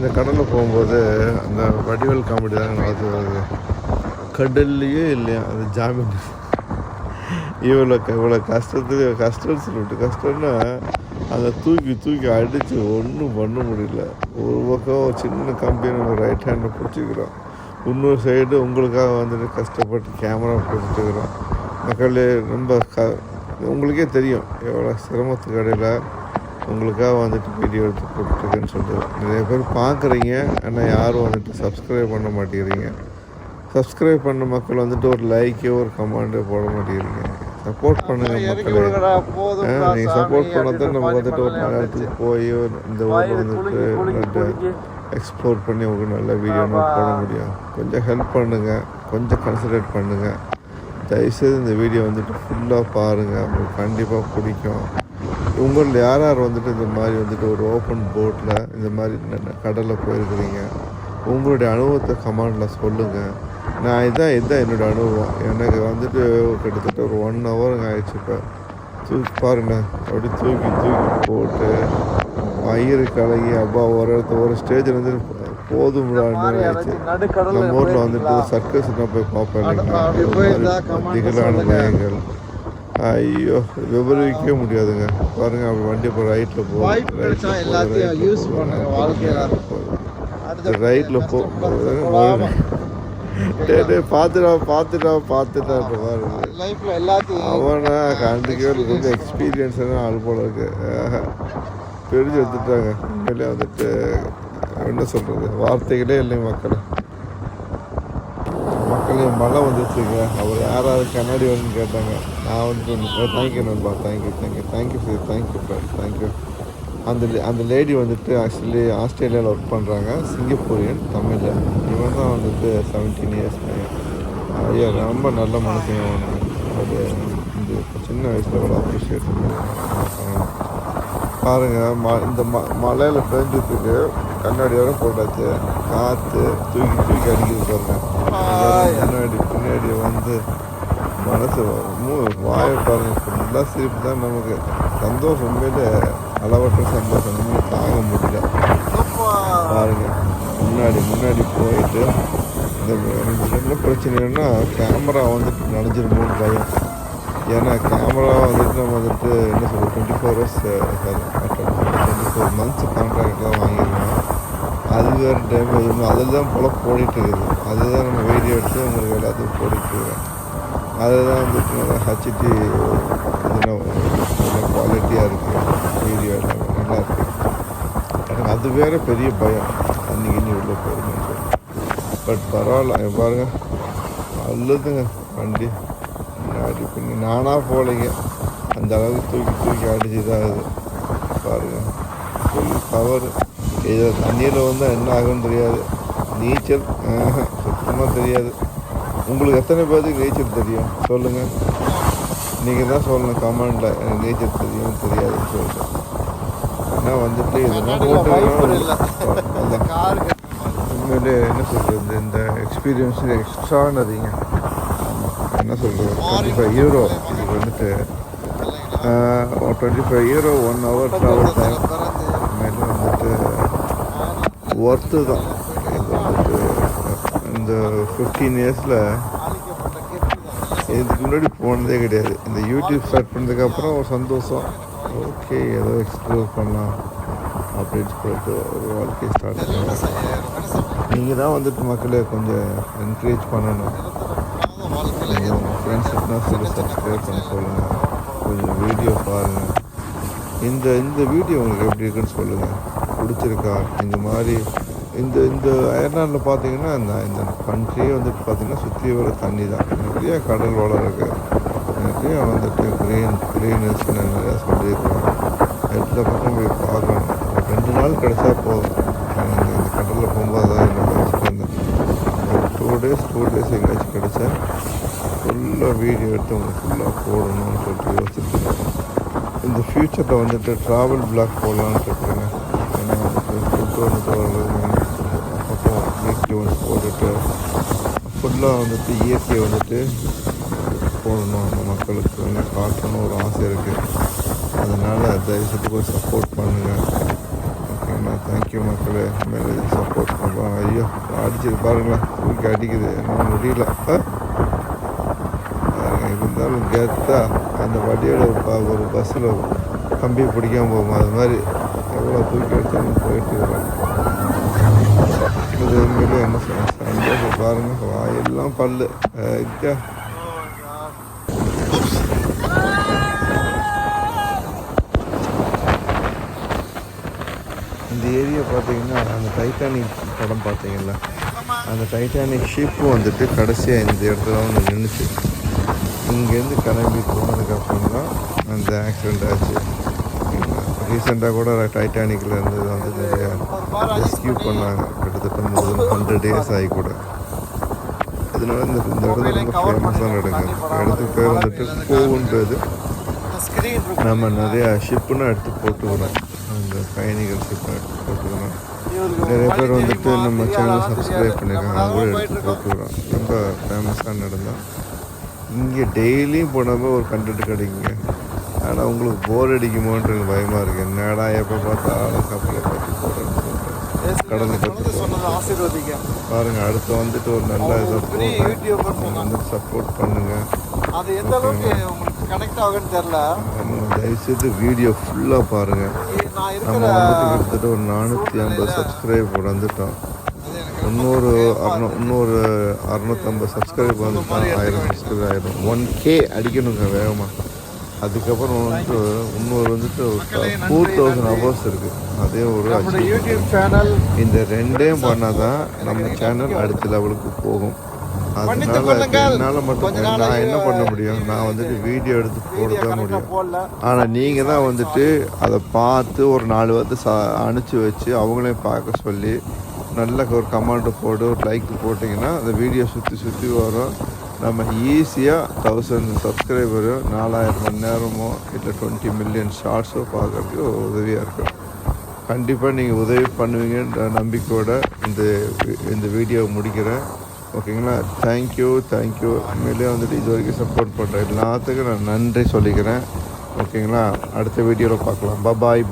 இந்த கடலில் போகும்போது அந்த வடிவேல் காமெடி தாங்க அது கடல்லையே இல்லையா அது ஜாமீன் இவ்வளோ கஷ்டம்னு சொல்லிவிட்டு கஷ்டம்னா அதை தூக்கி அடித்து ஒன்றும் பண்ண முடியல. ஒரு பக்கம் சின்ன கம்பெனி ரைட் ஹேண்டில் பிடிச்சிக்கிறோம், இன்னொரு சைடு உங்களுக்காக வந்துட்டு கஷ்டப்பட்டு கேமரா பிடிச்சிட்டுக்கிறோம். மக்களே ரொம்ப உங்களுக்கே தெரியும் எவ்வளோ சிரமத்துக்கு இடையில் உங்களுக்காக வந்துட்டு வீடியோ எடுத்து போட்டுருக்குன்னு சொல்லிட்டு நிறைய பேர் பார்க்குறீங்க. ஆனால் யாரும் வந்துட்டு சப்ஸ்கிரைப் பண்ண மாட்டேங்கிறீங்க. சப்ஸ்கிரைப் பண்ண மக்கள் வந்துட்டு ஒரு லைக்கே ஒரு கமெண்டே போட மாட்டேங்கிறீங்க. சப்போர்ட் பண்ணுங்கள் மக்களே. நீங்கள் சப்போர்ட் பண்ணால் தான் நம்ம வந்துட்டு ஒரு நல்ல இடத்துக்கு போய் இந்த ஊரில் வந்துட்டு எக்ஸ்ப்ளோர் பண்ணி உங்களுக்கு நல்ல வீடியோனா போட முடியும். கொஞ்சம் ஹெல்ப் பண்ணுங்கள், கொஞ்சம் கன்சிடரேட் பண்ணுங்கள். தயவுசெய்து இந்த வீடியோ வந்துட்டு ஃபுல்லாக பாருங்கள், உங்களுக்கு கண்டிப்பாக பிடிக்கும். உங்களில் யார் யார் வந்துட்டு இந்த மாதிரி வந்துட்டு ஒரு ஓப்பன் போட்டில் இந்த மாதிரி கடலில் போயிருக்கிறீங்க, உங்களுடைய அனுபவத்தை கமெண்டில் சொல்லுங்கள். நான் இதுதான் என்னோடய அனுபவம். எனக்கு வந்துட்டு கிட்டத்தட்ட ஒரு 1 hour ஆயிடுச்சு. இப்போ தூக்கி பாருங்கள், அப்படி தூக்கி போட்டு வயிறு கலங்கி அப்பா ஒரு ஸ்டேஜில் வந்து போதும்டான்னு ஆயிடுச்சு. நம்ம ஊரில் வந்துட்டு சர்க்கஸ் நான் போய் பார்ப்பேன் இல்லைங்களா, திகழான பயங்கள். ஐயோ விவரிக்கவே முடியாதுங்க. பாருங்கள் அப்படி வண்டி இப்போ ரைட்டில் போகுது. பார்த்துட்டான் பாருங்க. அவனா கண்டுக்கவே ரொம்ப எக்ஸ்பீரியன்ஸான ஆள் போல இருக்கு. பிரிஞ்சு எடுத்துட்டாங்க. உண்மையிலே வந்துட்டு என்ன சொல்கிறது, வார்த்தைகளே இல்லைங்க மக்களே. மழை வந்துச்சுங்க. அவர் யாராவது கண்ணாடி வேணும்னு கேட்டாங்க. நான் வந்துட்டு தேங்க்யூ நண்பா, தேங்க்யூ. அந்த லேடி வந்துட்டு ஆக்சுவலி ஆஸ்திரேலியாவில் ஒர்க் பண்ணுறாங்க, சிங்கப்பூரியன், தமிழில். இவன் தான் வந்துட்டு 17 years ஐயா, ரொம்ப நல்ல மனுஷங்க. அது இந்த சின்ன வயசில் கூட அப்ரிஷியேட் பாருங்கள். இந்த மலையில் பெஞ்சிட்டுருக்கு, கண்ணாடியோட போட்டாச்சு, காற்று தூக்கி அடிக்கிறது பாருங்கள். பின்னாடி வந்து மனசு வாயை பாருங்கள், ஃபுல்லாக சிரிப்பு தான். நமக்கு சந்தோஷம், உண்மையிலே அளவற்ற சந்தோஷம், நம்ம தாங்க முடியல. பாருங்கள் முன்னாடி போயிட்டு என்ன பிரச்சனைன்னா கேமரா வந்துட்டு நனைஞ்சிருமோன்னு பயம். ஏன்னா கேமரா வந்துட்டு நம்ம வந்துட்டு என்ன சொல்கிறது 24 hours 24 months கான்ட்ராக்டெலாம் வாங்கிடுவோம். அது வேறு டேமேஜ், அதில் தான் போல் போடிட்டுருக்குது. அதுதான் நம்ம வீடியோ எடுத்து உங்களுக்கு எல்லாத்தையும் போடிட்டுருக்கேன். அதுதான் வந்துட்டு நல்லா ஹச்டி நல்ல குவாலிட்டியாக இருக்குது. வீடியோ எல்லாமே நல்லா இருக்குது. எனக்கு அது வேறு பெரிய பயம், அன்றைக்கி உள்ளே போயிருக்குன்னு சொல்லி. பட் பரவாயில்ல. பாருங்க நல்லதுங்க. வண்டி முன்னாடி பின்னி நானாக போகலைங்க, அந்த அளவுக்கு தூக்கி அடிச்சு தான் இது பாருங்கள். Full power. இது தண்ணியில் வந்தால் என்ன ஆகுன்னு தெரியாது. நீச்சல் சுத்தமாக தெரியாது. உங்களுக்கு எத்தனை பேருக்கு நீச்சல் தெரியும் சொல்லுங்கள்? நீங்கள் தான் சொல்லணும் கமெண்டில், எனக்கு நீச்சல் தெரியும் தெரியாதுன்னு சொல்லிட்டு. ஆனால் வந்துட்டு இதெல்லாம் போட்டு உண்மையிலே என்ன சொல்கிறது, இந்த எக்ஸ்பீரியன்ஸ் எக்ஸ்ட்ரானரிங்க. என்ன சொல்கிறது, 25 euro. இதுக்கு வந்துட்டு 25 euro 1 hour ட்ராவல் டைம். உண்மையிலே வந்துட்டு ஒர்த்து தான். இது வந்துட்டு இந்த 15 yearsல இதுக்கு முன்னாடி போனதே கிடையாது. இந்த யூடியூப் ஸ்டார்ட் பண்ணதுக்கப்புறம் ஒரு சந்தோஷம், ஓகே ஏதோ எக்ஸ்ப்ளோர் பண்ணலாம் அப்படின்னு சொல்லிட்டு ஒரு வாழ்க்கையை ஸ்டார்ட் பண்ணலாம். நீங்கள் தான் வந்துட்டு மக்களே கொஞ்சம் என்கரேஜ் பண்ணணும். நீங்கள் உங்கள் ஃப்ரெண்ட்ஸுக்குலாம் சொல்லி சப்ஸ்கிரைப் பண்ண சொல்லுங்கள், கொஞ்சம் வீடியோ பாருங்கள். இந்த வீடியோ உங்களுக்கு எப்படி இருக்குன்னு சொல்லுங்கள், பிடிச்சிருக்கா? இந்த மாதிரி இந்த அயர்லாண்டில் பார்த்தீங்கன்னா இந்த கண்ட்ரியே வந்துட்டு பார்த்திங்கன்னா சுற்றி வர தண்ணி தான். நிறைய கடல் வளம் இருக்குது, நிறைய வந்துட்டு க்ரீனஸ்ன்னு நிறையா சொல்லியிருக்காங்க. எல்லா பக்கம் போய் பார்க்கணும். ஒரு 2 நாள் கிடச்சா போதும். இந்த கடலில் போகும்போது தான் என்ன வச்சுட்டு இருந்தேன். ஒரு 2 days எங்கேயாச்சும் கிடச்சா ஃபுல்லாக வீடியோ எடுத்து உங்களுக்கு ஃபுல்லாக போடணும்னு சொல்லிட்டு யோசிச்சுருக்கேன். இந்த ஃப்யூச்சரில் வந்துட்டு ட்ராவல் பிளாக் போடலான்னு இருக்கிறேங்க. ஏன்னா வந்துட்டு ஃபுட்டு வந்துட்டு பக்கம் வீக்லி ஒன்று போட்டுட்டு ஃபுல்லாக வந்துட்டு இயற்கையை வந்துட்டு போடணும், அந்த மக்களுக்கு வந்து காட்டணும் ஒரு ஆசை இருக்குது. அதனால் தயவுசெய்து போய் சப்போர்ட் பண்ணுங்கள். ஓகேங்களா? தேங்க்யூ மக்களே. மேலே சப்போர்ட் பண்ணுறோம். ஐயோ அடிச்சது பாருங்களேன், தூக்கி அடிக்குது, என்ன முடியல. இருந்தாலும் கெத்தா அந்த வண்டியோட ஒரு பஸ்ஸில் கம்பி பிடிக்காம போகும், அது மாதிரி எவ்வளோ தூக்கி எடுத்தாலும் போயிட்டு வரோம். இது உண்மையிலே என்ன சந்தோஷம் பாருங்கள், வாயெல்லாம் பல்லு ஐயா. இந்த ஏரியா பார்த்தீங்கன்னா அந்த டைட்டானிக் படம் பார்த்தீங்களா, அந்த டைட்டானிக் ஷிப்பு வந்துட்டு கடைசியாக இந்த இடத்துல வந்து நின்றுச்சு. இங்கேருந்து கிளம்பி போனதுக்கப்புறம் தான் அந்த ஆக்சிடெண்ட் ஆச்சு. ரீசெண்டாக கூட டைட்டானிக்கில் இருந்தது வந்து நிறையா ரெஸ்கியூ பண்ணாங்க, கிட்டத்தட்ட more than 100 days ஆகி கூட. அதனால இந்த இடத்துல ரொம்ப ஃபேமஸான இடங்க. இடத்துக்கு பேர் வந்துட்டு கோவுன்றது. நம்ம நிறையா ஷிப்புன்னு எடுத்து போட்டுக்கிறோம், அந்த பயணிகள் ஷிப்பை எடுத்து போட்டுக்கிறோம். நிறைய பேர் வந்துட்டு நம்ம சேனல் சப்ஸ்கிரைப் பண்ணியிருக்காங்க, அவங்க கூட எடுத்து போட்டுக்கிறோம். ரொம்ப ஃபேமஸான இடம் தான். இங்கே டெய்லியும் போனப்போ ஒரு கண்டென்ட் கிடைக்குங்க. ஆனால் உங்களுக்கு போர் அடிக்குமோன்ற எனக்கு பயமாக இருக்குது. என்னடா எப்போ பார்த்தாலும் கப்பலை பற்றி போகிறேன்னு சொல்கிறேன், கடலை பற்றி ஆசீர்வதிங்க. பாருங்கள். அடுத்து வந்துட்டு ஒரு நல்ல இதை போடுறேன், வந்துட்டு சப்போர்ட் பண்ணுங்கள். அது எந்த அளவுக்கு உங்களுக்கு கனெக்ட் ஆகுன்னு தெரில. தயவுசெய்து வீடியோ ஃபுல்லாக பாருங்கள். நம்ம வந்துட்டு கிட்டத்தட்ட ஒரு 450 சப்ஸ்கிரைப் வந்துட்டோம். இன்னொரு 650 சப்ஸ்கிரைப் வந்துட்டால் 1000 சப்ஸ்கிரைப் ஆயிடும். 1K அடிக்கணுங்க வேகமாக. அதுக்கப்புறம் வந்துட்டு இன்னொரு வந்துட்டு 4000 ஹவர்ஸ் இருக்குது. அதே ஒரு யூடியூப் சேனல். இந்த ரெண்டையும் பண்ணால் தான் நம்ம சேனல் அடுத்த லெவலுக்கு போகும். அதனால என்னால் மட்டும் நான் என்ன பண்ண முடியும், நான் வந்துட்டு வீடியோ எடுத்து போட தான் முடியும். ஆனால் நீங்கள் தான் வந்துட்டு அதை பார்த்து ஒரு 4 வாரத்தை அனுப்பிச்சி வச்சு அவங்களையும் பார்க்க சொல்லி நல்ல ஒரு கமெண்ட்டு போட்டு ஒரு லைக் போட்டிங்கன்னா அந்த வீடியோ சுற்றி வரும். நம்ம ஈஸியாக 1000 சப்ஸ்கிரைபரும் 4000 மணி நேரமோ இல்லை 20 மில்லியன் ஷார்ட்ஸோ பார்க்குறதுக்கு உதவியாக இருக்கும். கண்டிப்பாக நீங்கள் உதவி பண்ணுவீங்கன்ற நம்பிக்கையோடு இந்த வீடியோவை முடிக்கிறேன். ஓகேங்களா? தேங்க்யூ. உண்மையிலே வந்துட்டு இது வரைக்கும் சப்போர்ட் பண்ணுறேன் எல்லாத்துக்கும் நான் நன்றி சொல்லிக்கிறேன். ஓகேங்களா? அடுத்த வீடியோவில் பார்க்கலாம். பபாய்.